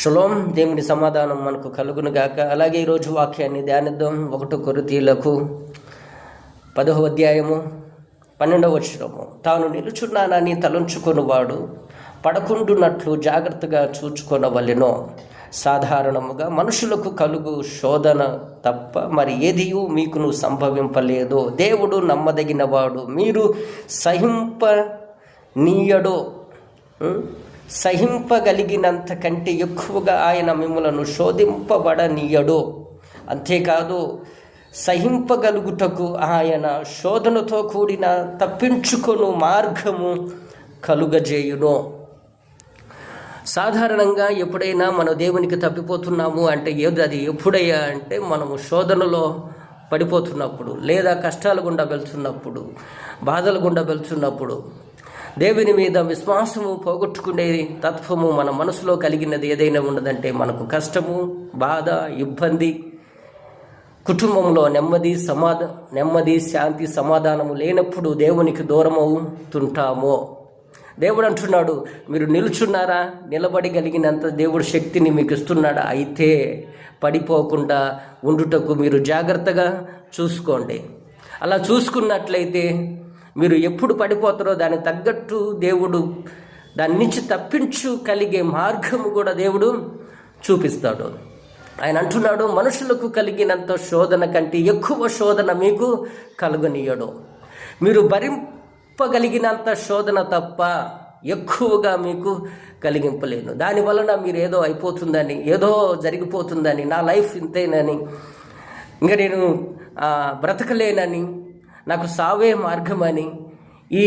Shalom, దేవుని సమాధానం మనకు కలుగును గాక. అలాగే ఈరోజు వాక్యాన్ని ధ్యానిద్దాం. 1 కొరింథీయులకు 10వ అధ్యాయము 12వ వచనము. తాను నిలుచున్నానని తలంచుకొనువాడు పడకుండునట్లు జాగ్రత్తగా చూచుకొనవలెనో. సాధారణముగా మనుషులకు కలుగు శోధన తప్ప మరి ఏదియూ మీకును సంభవింపలేదో. దేవుడు నమ్మదగినవాడు, మీరు సహింపగలిగినంత కంటే ఎక్కువగా ఆయన మిమ్మలను శోధింపబడనీయడు. అంతేకాదు, సహింపగలుగుటకు ఆయన శోధనతో కూడిన తప్పించుకొను మార్గము కలుగజేయును. సాధారణంగా ఎప్పుడైనా మనం దేవునికి తప్పిపోతున్నాము అంటే అది ఎప్పుడయ్యా అంటే మనము శోధనలో పడిపోతున్నప్పుడు, లేదా కష్టాల గుండా వెళ్తున్నప్పుడు, బాధల గుండా వెళ్తున్నప్పుడు, దేవుని మీద విశ్వాసము పోగొట్టుకునే తత్వము మన మనసులో కలిగినది ఏదైనా ఉన్నదంటే మనకు కష్టము, బాధ, ఇబ్బంది, కుటుంబంలో నెమ్మది, శాంతి, సమాధానము లేనప్పుడు దేవునికి దూరమవుతుంటామో. దేవుడు అంటున్నాడు, మీరు నిలుచున్నారా? నిలబడగలిగినంత దేవుడు శక్తిని మీకు ఇస్తున్నాడా? అయితే పడిపోకుండా ఉండుటకు మీరు జాగ్రత్తగా చూసుకోండి. అలా చూసుకున్నట్లయితే మీరు ఎప్పుడు పడిపోతారో దానికి తగ్గట్టు దేవుడు దాని నుంచి తప్పించుకలిగే మార్గము కూడా దేవుడు చూపిస్తాడు. ఆయన అంటున్నాడు, మనుషులకు కలిగినంత శోధన కంటే ఎక్కువ శోధన మీకు కలుగనీయడు. మీరు భరింపగలిగినంత శోధన తప్ప ఎక్కువగా మీకు కలిగింపలేను. దానివలన మీరు ఏదో అయిపోతుందని, ఏదో జరిగిపోతుందని, నా లైఫ్ ఇంతేనని, ఇంకా నేను బ్రతకలేనని, నాకు సావే మార్గమని, ఈ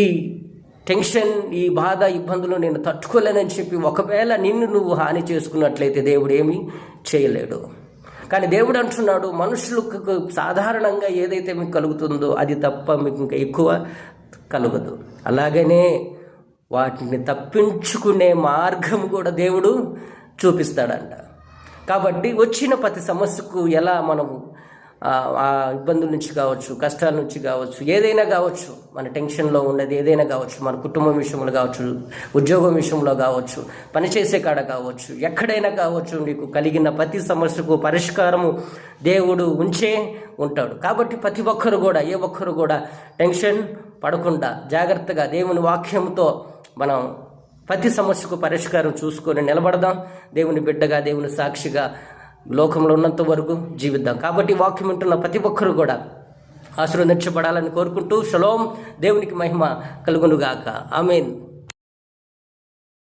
టెన్షన్, ఈ బాధ, ఇబ్బందులు నేను తట్టుకోలేనని చెప్పి ఒకవేళ నిన్ను నువ్వు హాని చేసుకున్నట్లయితే దేవుడు ఏమీ చేయలేడు. కానీ దేవుడు అంటున్నాడు, మనుషులకు సాధారణంగా ఏదైతే మీకు కలుగుతుందో అది తప్ప మీకు ఇంకా ఎక్కువ కలుగదు. అలాగనే వాటిని తప్పించుకునే మార్గం కూడా దేవుడు చూపిస్తాడంట. కాబట్టి వచ్చిన ప్రతి సమస్యకు ఎలా మనము ఆ ఇబ్బందుల నుంచి కావచ్చు, కష్టాల నుంచి కావచ్చు, ఏదైనా కావచ్చు, మన టెన్షన్లో ఉన్నది ఏదైనా కావచ్చు, మన కుటుంబం విషయంలో కావచ్చు, ఉద్యోగం విషయంలో కావచ్చు, పనిచేసే కాడ కావచ్చు, ఎక్కడైనా కావచ్చు, నీకు కలిగిన ప్రతి సమస్యకు పరిష్కారము దేవుడు ఉంచే ఉంటాడు. కాబట్టి ప్రతి ఒక్కరు కూడా, ఏ ఒక్కరు కూడా టెన్షన్ పడకుండా జాగ్రత్తగా దేవుని వాక్యంతో మనం ప్రతి సమస్యకు పరిష్కారం చూసుకొని నిలబడదాం. దేవుని బిడ్డగా, దేవుని సాక్షిగా లోకంలో ఉన్నంత వరకు జీవిద్దాం. కాబట్టి వాక్యం వింటున్న ప్రతి ఒక్కరు కూడా ఆశీర్వదించబడాలని కోరుకుంటూ, షలోం, దేవునికి మహిమ కలుగునుగాక. ఆమేన్.